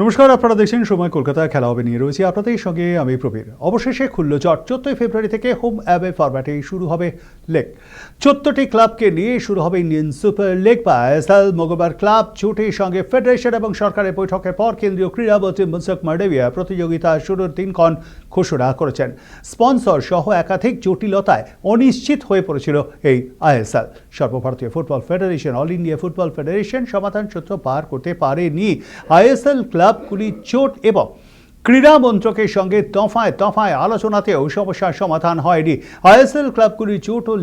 নমস্কার, আপনারা দেখছেন সময় কলকাতায় খেলা হবে নিয়ে রয়েছে আপনাদের সঙ্গে আমি প্রবীর। অবশেষে খুলল জট। 14 ফেব্রুয়ারি থেকে হোম অ্যাওয়ে ফরম্যাটে শুরু হবে লেগ। 14টি ক্লাবকে নিয়ে শুরু হবে ইন্ডিয়ান সুপার লিগ বা আইএসএল। মঙ্গলবার ক্লাব জোটের সঙ্গে ফেডারেশন এবং সরকারের বৈঠকের পর কেন্দ্রীয় ক্রীড়ামন্ত্রী মনসুখ মান্ডাভিয়া প্রতিযোগিতা শুরুর দিনক্ষণ ঘোষণা করেছেন। স্পন্সর সহ একাধিক জটিলতায় অনিশ্চিত হয়ে পড়েছিল এই আইএসএল। সর্বভারতীয় football federation, all India football federation সমাধান সূত্র পার করতে পারেনি। আইএসএল ক্লাবগুলি জোট এবং ক্রীড়া মন্ত্রকের সঙ্গে দফায় দফায় আলোচনাতেও সমস্যার সমাধান হয়নি। আইএসএল ক্লাবগুলি জোট ও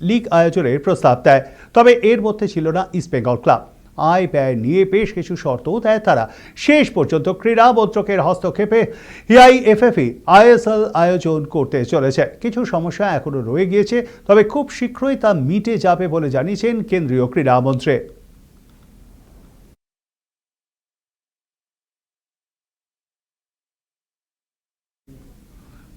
লিগ আয়োজনের প্রস্তাব দেয়, তবে এর মধ্যে ছিল না ইস্টবেঙ্গল ক্লাব। আয় ব্যয় নিয়ে বেশ কিছু শর্তও দেয় তারা। শেষ পর্যন্ত ক্রীড়া মন্ত্রকের হস্তক্ষেপে এআইএফএফই আইএসএল আয়োজন করতে চলেছে। কিছু সমস্যা এখনো রয়ে গিয়েছে, তবে খুব শীঘ্রই তা মিটে যাবে বলে জানিয়েছেন কেন্দ্রীয় ক্রীড়ামন্ত্রী।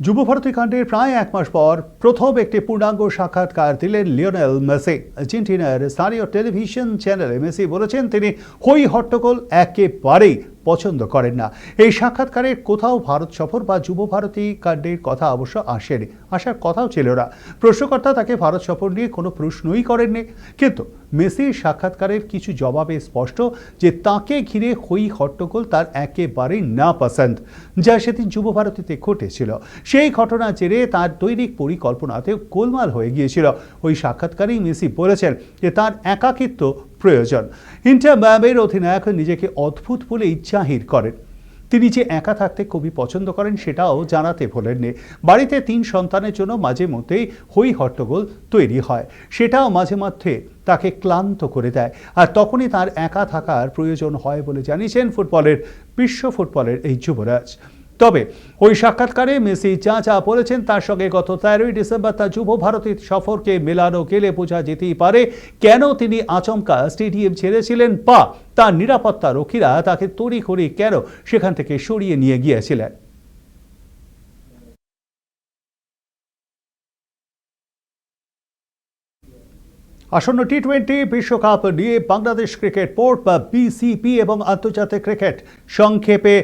যুবভারতী কাণ্ডের প্রায় এক মাস পর প্রথম একটি পূর্ণাঙ্গ সাক্ষাৎকার দিলেন লিওনেল মেসি। আর্জেন্টিনার স্থানীয় টেলিভিশন চ্যানেলে মেসি বলেছেন তিনি হই হট্টগোল একেবারেই পছন্দ করেন না। এই সাক্ষাৎকারে কোথাও ভারত সফর বা যুবভারতী কাণ্ডের কথা অবশ্য আসেনি, আসার কথাও ছিল না। প্রশ্নকর্তা তাকে ভারত সফর নিয়ে কোনো প্রশ্নই করেননি। কিন্তু মেসির সাক্ষাৎকারের কিছু জবাবে স্পষ্ট যে তাকে ঘিরে হই হট্টগোল তার একেবারেই না পছন্দ, যা সেদিন যুবভারতীতে ঘটেছিল। সেই ঘটনার জেরে তার দৈনিক পরিকল্পনাতেও গোলমাল হয়ে গিয়েছিল। ওই সাক্ষাৎকারেই মেসি বলেছেন যে তার একাকিত্ব প্রয়োজন। ইন্টার মিয়ামির অধিনায়ক নিজেকে অদ্ভুত বলেই জাহির করেন। তিনি যে একা থাকতে খুবই পছন্দ করেন সেটাও জানাতে ভোলেননি। বাড়িতে 3 সন্তানের জন্য মাঝে মধ্যেই হই হট্টগোল তৈরি হয়, সেটাও মাঝে মধ্যে তাকে ক্লান্ত করে দেয়, আর তখনই তার একা থাকার প্রয়োজন হয় বলে জানিয়েছেন বিশ্ব ফুটবলের এই যুবরাজ। তবে ওই সাক্ষাৎকারে মেসি যা যা বলেছেন তার সঙ্গে গত 13ই ডিসেম্বর তার যুবভারতী সফরকে মেলানো গেলে বোঝা যেতেই পারে কেন তিনি আচমকা স্টেডিয়াম ছেড়েছিলেন বা তার নিরাপত্তা রক্ষীরা তাকে তড়িঘড়ি কেন সেখান থেকে সরিয়ে নিয়ে গিয়েছিলেন। আসন্ন টি-20 বিশ্বকাপ নিয়ে বাংলাদেশ ক্রিকেট বোর্ড বা বিসিবি এবং আন্তর্জাতিক ক্রিকেট সংক্ষেপে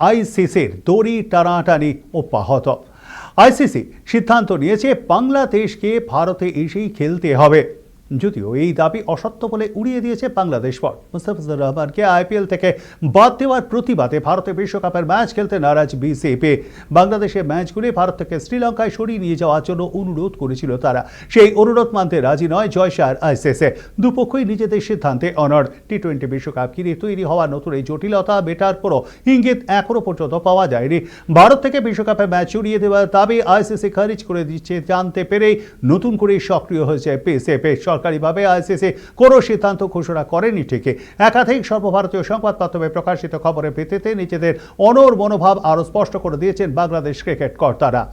আইসিসির দড়ি টানাটানি অব্যাহত। আইসিসি সিদ্ধান্ত নিয়েছে বাংলাদেশকে ভারতে এসেই খেলতে হবে, যদিও এই দাবি অসত্য বলে উড়িয়ে দিয়েছে বাংলাদেশ বোর্ড। মুস্তাফিজুর রহমানকে আইপিএল থেকে বাদ দেওয়ার প্রতিবাদে ভারতে বিশ্বকাপের ম্যাচ খেলতে নারাজ বিসিবি। বাংলাদেশের ম্যাচগুলি ভারত থেকে শ্রীলঙ্কায় সরিয়ে নিয়ে যাওয়ার জন্য অনুরোধ করেছিল তারা। সেই অনুরোধ মানতে রাজি নয় জয়সার আইসিসি। দুপক্ষই নিজেদের সিদ্ধান্তে অনড়। টি-20 বিশ্বকাপ ঘিরে তৈরি হওয়া নতুন এই জটিলতা মেটার পরও ইঙ্গিত এখনো পর্যন্ত পাওয়া যায়নি। ভারত থেকে বিশ্বকাপের ম্যাচ সরিয়ে দেওয়ার দাবি আইসিসি খারিজ করে দিচ্ছে জানতে পেরেই নতুন করে সক্রিয় হয়েছে বিসিবি। সরকারিভাবে আইসিসি কোনো সিদ্ধান্ত ঘোষণা করেনি ঠিকই, একাধিক সর্বভারতীয় সংবাদ মাধ্যমে প্রকাশিত খবরের ভিত্তিতে নিজেদের অনড় মনোভাব আরও স্পষ্ট করে দিয়েছেন বাংলাদেশ ক্রিকেট কর্তারা।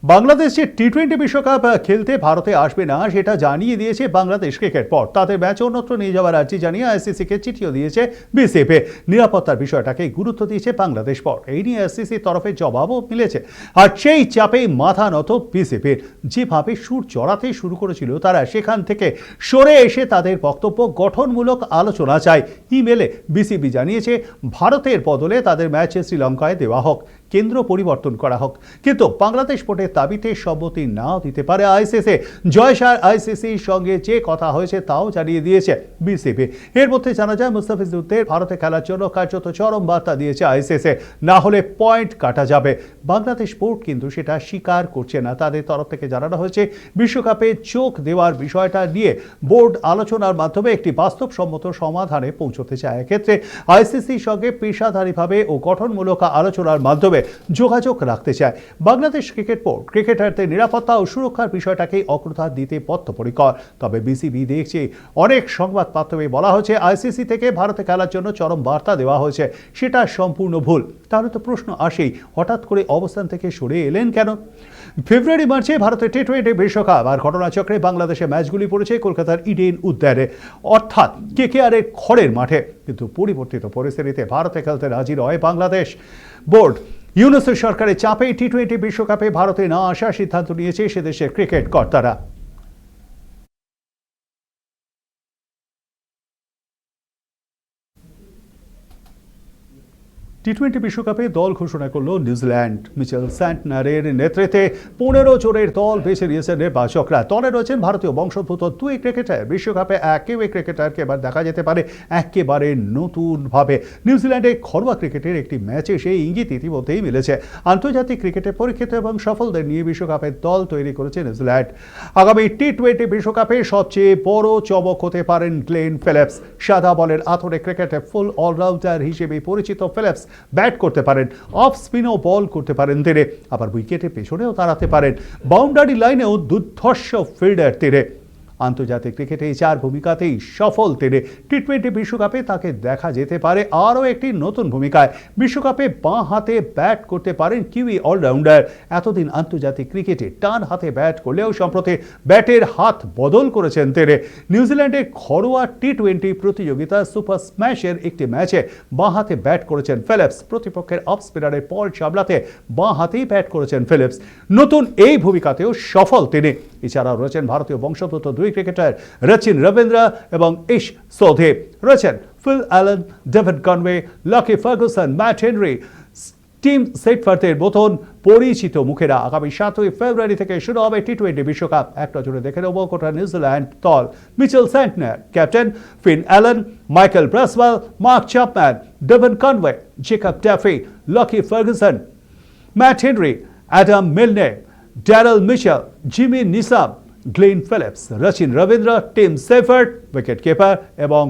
বাংলাদেশ যে টি-20 বিশ্বকাপ খেলতে ভারতে আসবে না সেটা জানিয়ে দিয়েছে বাংলাদেশ ক্রিকেট বোর্ড। তাদের ম্যাচ অন্যত্র নিয়ে যাওয়ার আর্জি জানিয়ে আইসিসিকে চিঠিও দিয়েছে বিসিবি। নিরাপত্তার বিষয়টাকে গুরুত্ব দিয়েছে বাংলাদেশ বোর্ড। এই নিয়ে আইসিসির তরফে জবাবও মিলেছে। আর সেই চাপেই মাথা নত বিসিবির। যেভাবে সুর চড়াতে শুরু করেছিল তারা, সেখান থেকে সরে এসে তাদের বক্তব্য গঠনমূলক আলোচনা চায়। ইমেলে বিসিবি জানিয়েছে ভারতের বদলে তাদের ম্যাচ শ্রীলঙ্কায় দেওয়া হোক, কেন্দ্র পরিবর্তন করা হোক। কিন্তু বাংলাদেশ বোর্ডের দাবিতে সম্মতি নাও দিতে পারে আইসিসি। জয়সার আইসিসির সঙ্গে যে কথা হয়েছে তাও জানিয়ে দিয়েছে বিসিবি। এর মধ্যে জানা যায় মুস্তাফিজুরদের ভারতে খেলার জন্য কার্যত চরম বার্তা দিয়েছে আইসিসি, না হলে পয়েন্ট কাটা যাবে। বাংলাদেশ বোর্ড কিন্তু সেটা স্বীকার করছে না। তাদের তরফ থেকে জানানো হয়েছে বিশ্বকাপে চোখ দেওয়ার বিষয়টা নিয়ে বোর্ড আলোচনার মাধ্যমে একটি বাস্তবসম্মত সমাধানে পৌঁছতে চায়। এক্ষেত্রে আইসিসির সঙ্গে পেশাদারিভাবে ও গঠনমূলক আলোচনার মাধ্যমে যোগাযোগ রাখতে চায়। বাংলাদেশ ক্রিকেট বোর্ড ক্রিকেটারদের নিরাপত্তা ও সুরক্ষার বিষয়টাকে অগ্রতা দিতে বদ্ধপরিকর। তবে বিসিবি দেখছে অনেক সংবাদ মাধ্যমে বলা হয়েছে আইসিসি থেকে ভারতে খেলার জন্য চরম বার্তা দেওয়া হয়েছে, সেটা সম্পূর্ণ ভুল। তাহলে তো প্রশ্ন আসেই, হঠাৎ করে অবস্থান থেকে সরে এলেন কেন? ফেব্রুয়ারি মার্চে ভারতের টি-20 বিশ্বকাপ আর ঘটনাচক্রে বাংলাদেশের ম্যাচগুলি পড়েছে কলকাতার ইডেন উদ্যানে, অর্থাৎ কেকেআরের খড়ের মাঠে। কিন্তু পরিবর্তিত পরিস্থিতিতে ভারতে খেলতে রাজি নয় বাংলাদেশ বোর্ড। ইউনুসের সরকারের চাপে টি-20 বিশ্বকাপে ভারতে না আসার সিদ্ধান্ত নিয়েছে সে দেশের ক্রিকেট কর্তারা। টি-20 বিশ্বকাপে দল ঘোষণা করল নিউজিল্যান্ড। মিচেল স্যান্টনারের নেতৃত্বে 15 জনের দল বেছে নিয়েছেন নির্বাচকরা। দলে রয়েছেন ভারতীয় বংশোদ্ভূত 2 ক্রিকেটার। বিশ্বকাপে কেউ এই ক্রিকেটারকে এবার দেখা যেতে পারে একেবারে নতুনভাবে। নিউজিল্যান্ডে ঘরোয়া ক্রিকেটের একটি ম্যাচে সেই ইঙ্গিত ইতিমধ্যেই মিলেছে। আন্তর্জাতিক ক্রিকেটে পরীক্ষিত এবং সফলদের নিয়ে বিশ্বকাপের দল তৈরি করেছে নিউজিল্যান্ড। আগামী টি-20 বিশ্বকাপে সবচেয়ে বড় চমক হতে পারেন গ্লেন ফিলিপস। সাদা বলের আথরে ক্রিকেটে ফুল অলরাউন্ডার হিসেবে পরিচিত ফিলিপস ব্যাট করতে পারেন, অফ স্পিনও বল করতে পারেন তিনি, আবার উইকেটে পেছনেও দাঁড়াতে পারেন, বাউন্ডারি লাইনেও দুর্ধর্ষ ফিল্ডার তিনি। আন্তর্জাতিক ক্রিকেটে এই 4 ভূমিকাতেই সফল তিনি। টি-20 বিশ্বকাপে তাকে দেখা যেতে পারে আরও একটি নতুন ভূমিকায়। বিশ্বকাপে বাঁ হাতে ব্যাট করতে পারেন কিউই অলরাউন্ডার। এতদিন আন্তর্জাতিক ক্রিকেটে ডান হাতে ব্যাট করলেও সম্প্রতি ব্যাটের হাত বদল করেছেন তিনি। নিউজিল্যান্ডে ঘরোয়া টি-20 প্রতিযোগিতা সুপার স্ম্যাশের একটি ম্যাচে বাঁ হাতে ব্যাট করেছেন ফিলিপস। প্রতিপক্ষের অফ স্পিনারের বল সামলাতে বাঁ হাতেই ব্যাট করেছেন ফিলিপস। নতুন এই ভূমিকাতেও সফল তিনি। এছাড়াও রয়েছেন ভারতীয় বংশোদ্ভূত 2 ক্রিকেটার রচিন রবীন্দ্র এবং ইশ সোধে। রয়েছেন Phil Allen, David Conway, Lockie Ferguson, Matt Henry, Tim সেটফার্থের মতন পরিচিত মুখেরা। আগামী 7 ফেব্রুয়ারি থেকে শুরু হবে টি-20 বিশ্বকাপ। এক নজরে দেখে নেব গোটা নিউজিল্যান্ড দল। Mitchell Santner captain, Finn Allen, Michael Bracewell, Mark Chapman, David Conway, Jacob Duffy, Lockie Ferguson, Matt Henry, Adam Milne, Daryl Mitchell, Jimmy Neesham, Glenn Phillips, Rachin Ravindra, Tim Seifert, wicket keeper এবং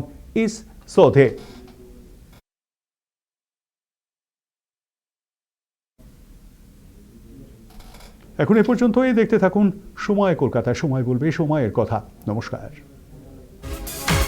ইশ সোধে। এখন এ পর্যন্তই। দেখতে থাকুন সময় কলকাতা। সময় বলবে সময়ের কথা। নমস্কার।